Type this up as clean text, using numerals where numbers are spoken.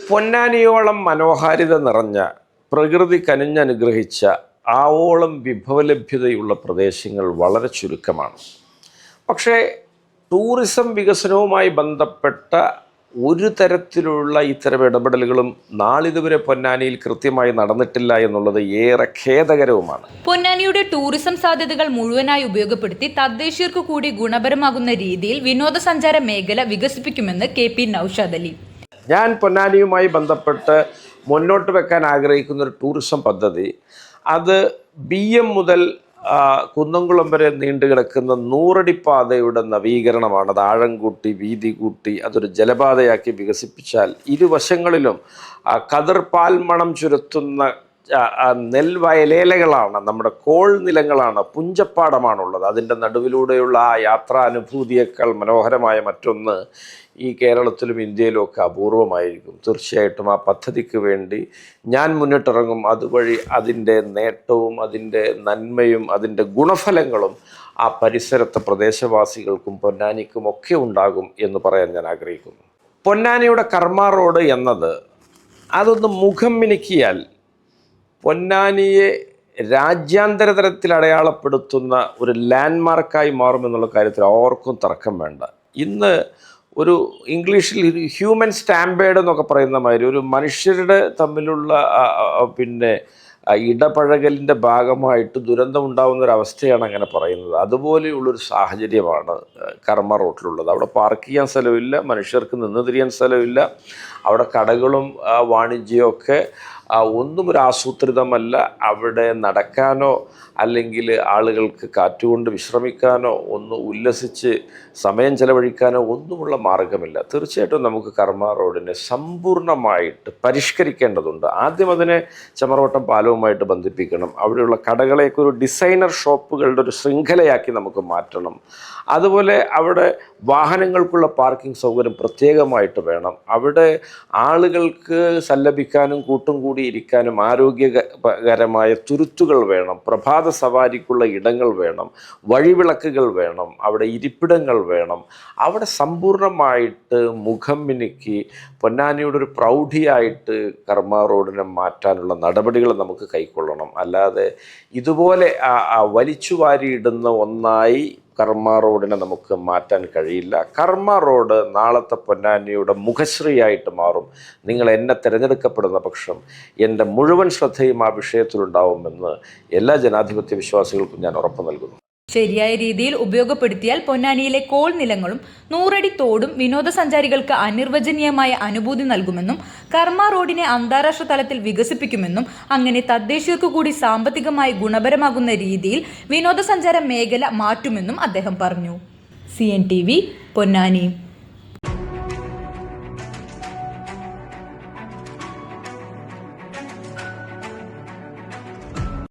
പൊന്നാനിയോളം മനോഹാരിത നിറഞ്ഞ, പ്രകൃതി കനിഞ്ഞനുഗ്രഹിച്ച, ആവോളം വിഭവലഭ്യതയുള്ള പ്രദേശങ്ങൾ വളരെ ചുരുക്കമാണ്. പക്ഷേ ടൂറിസം വികസനവുമായി ബന്ധപ്പെട്ട ഒരു തരത്തിലുള്ള ഇത്തരം ഇടപെടലുകളും നാളിതുവരെ പൊന്നാനിയിൽ കൃത്യമായി നടന്നിട്ടില്ല എന്നുള്ളത് ഏറെ ഖേദകരവുമാണ്. പൊന്നാനിയുടെ ടൂറിസം സാധ്യതകൾ മുഴുവനായി ഉപയോഗപ്പെടുത്തി തദ്ദേശീയർക്ക് കൂടി ഗുണപരമാകുന്ന രീതിയിൽ വിനോദസഞ്ചാര മേഖല വികസിപ്പിക്കുമെന്ന് KP നൌഷാദ് അലി. ഞാൻ പൊന്നാനിയുമായി ബന്ധപ്പെട്ട് മുന്നോട്ട് വെക്കാൻ ആഗ്രഹിക്കുന്ന ഒരു ടൂറിസം പദ്ധതി, അത് BM മുതൽ കുന്നംകുളം വരെ നീണ്ടു കിടക്കുന്ന 100 അടി പാതയുടെ നവീകരണമാണ്. അത് ആഴം കൂട്ടി, വീതി കൂട്ടി, അതൊരു ജലപാതയാക്കി വികസിപ്പിച്ചാൽ ഇരുവശങ്ങളിലും കതിർ പാൽമണം ചുരത്തുന്ന നെൽവയലേലകളാണ്, നമ്മുടെ കോൾ നിലങ്ങളാണ്, പുഞ്ചപ്പാടമാണുള്ളത്. അതിൻ്റെ നടുവിലൂടെയുള്ള ആ യാത്രാനുഭൂതിയേക്കാൾ മനോഹരമായ മറ്റൊന്ന് ഈ കേരളത്തിലും ഇന്ത്യയിലും ഒക്കെ അപൂർവമായിരിക്കും. തീർച്ചയായിട്ടും ആ പദ്ധതിക്ക് വേണ്ടി ഞാൻ മുന്നിട്ടിറങ്ങും. അതുവഴി അതിൻ്റെ നേട്ടവും അതിൻ്റെ നന്മയും അതിൻ്റെ ഗുണഫലങ്ങളും ആ പരിസരത്തെ പ്രദേശവാസികൾക്കും പൊന്നാനിക്കും ഒക്കെ ഉണ്ടാകും എന്ന് പറയാൻ ഞാൻ ആഗ്രഹിക്കുന്നു. പൊന്നാനിയുടെ കർമ്മ റോഡ് എന്നത് അതൊന്ന് മുഖം മിനുക്കിയാൽ പൊന്നാനിയെ രാജ്യാന്തര തലത്തിൽ അടയാളപ്പെടുത്തുന്ന ഒരു ലാൻഡ്മാർക്കായി മാറുമെന്നുള്ള കാര്യത്തിൽ ആർക്കും തർക്കം വേണ്ട. ഇന്ന് ഒരു ഇംഗ്ലീഷിൽ ഹ്യൂമൻ സ്റ്റാമ്പേഡ് എന്നൊക്കെ പറയുന്ന മാതിരി ഒരു മനുഷ്യരുടെ തമ്മിലുള്ള ഇടപഴകലിൻ്റെ ഭാഗമായിട്ട് ദുരന്തം ഉണ്ടാകുന്നൊരവസ്ഥയാണ് അങ്ങനെ പറയുന്നത്. അതുപോലെയുള്ളൊരു സാഹചര്യമാണ് കർമ്മ റോട്ടിലുള്ളത്. അവിടെ പാർക്ക് ചെയ്യാൻ സ്ഥലമില്ല, മനുഷ്യർക്ക് നിന്ന് തിരിയാൻ സ്ഥലമില്ല. അവിടെ കടകളും വാണിജ്യമൊക്കെ ഒന്നും ഒരു ആസൂത്രിതമല്ല. അവിടെ നടക്കാനോ അല്ലെങ്കിൽ ആളുകൾക്ക് കാറ്റുകൊണ്ട് വിശ്രമിക്കാനോ ഒന്ന് ഉല്ലസിച്ച് സമയം ചെലവഴിക്കാനോ ഒന്നുമുള്ള മാർഗമില്ല. തീർച്ചയായിട്ടും നമുക്ക് കർമ്മ റോഡിനെ സമ്പൂർണ്ണമായിട്ട് പരിഷ്കരിക്കേണ്ടതുണ്ട്. ആദ്യം അതിനെ ചമറവട്ടം പാലവുമായിട്ട് ബന്ധിപ്പിക്കണം. അവിടെയുള്ള കടകളെയൊക്കെ ഒരു ഡിസൈനർ ഷോപ്പുകളുടെ ഒരു ശൃംഖലയാക്കി നമുക്ക് മാറ്റണം. അതുപോലെ അവിടെ വാഹനങ്ങൾക്കുള്ള പാർക്കിംഗ് സൗകര്യം പ്രത്യേകമായിട്ട് വേണം. അവിടെ ആളുകൾക്ക് സല്ലപിക്കാനും കൂട്ടും കൂടി ഇരിക്കാനും ആരോഗ്യകരമായ തുരുത്തുകൾ വേണം. പ്രഭാത സവാരിക്കുള്ള ഇടങ്ങൾ വേണം. വഴിവിളക്കുകൾ വേണം. അവിടെ ഇരിപ്പിടങ്ങൾ വേണം. അവിടെ സമ്പൂർണ്ണമായിട്ട് മുഖം മിനുക്കി പൊന്നാനിയുടെ ഒരു പ്രൗഢിയായിട്ട് കർമ്മ റോഡിനെ മാറ്റാനുള്ള നടപടികൾ നമുക്ക് കൈക്കൊള്ളണം. അല്ലാതെ ഇതുപോലെ വലിച്ചു വാരിയിടുന്ന ഒന്നായി കർമ്മ റോഡിനെ നമുക്ക് മാറ്റാൻ കഴിയില്ല. കർമ്മ റോഡ് നാളത്തെ പൊന്നാനിയുടെ മുഖശ്രീയായിട്ട് മാറും. നിങ്ങൾ എന്നെ തിരഞ്ഞെടുക്കപ്പെടുന്ന പക്ഷം എൻ്റെ മുഴുവൻ ശ്രദ്ധയും ആ വിഷയത്തിലുണ്ടാവുമെന്ന് എല്ലാ ജനാധിപത്യ വിശ്വാസികൾക്കും ഞാൻ ഉറപ്പ് നൽകുന്നു. ശരിയായ രീതിയിൽ ഉപയോഗപ്പെടുത്തിയാൽ പൊന്നാനിയിലെ കോൾ നിലങ്ങളും 100 അടി തോടും വിനോദസഞ്ചാരികൾക്ക് അനിർവചനീയമായ അനുഭൂതി നൽകുമെന്നും കർമ്മ റോഡിനെ അന്താരാഷ്ട്ര തലത്തിൽ വികസിപ്പിക്കുമെന്നും അങ്ങനെ തദ്ദേശീയർക്കു കൂടി സാമ്പത്തികമായി ഗുണപരമാകുന്ന രീതിയിൽ വിനോദസഞ്ചാര മേഖല മാറ്റുമെന്നും അദ്ദേഹം പറഞ്ഞു. CNTV പൊന്നാനി.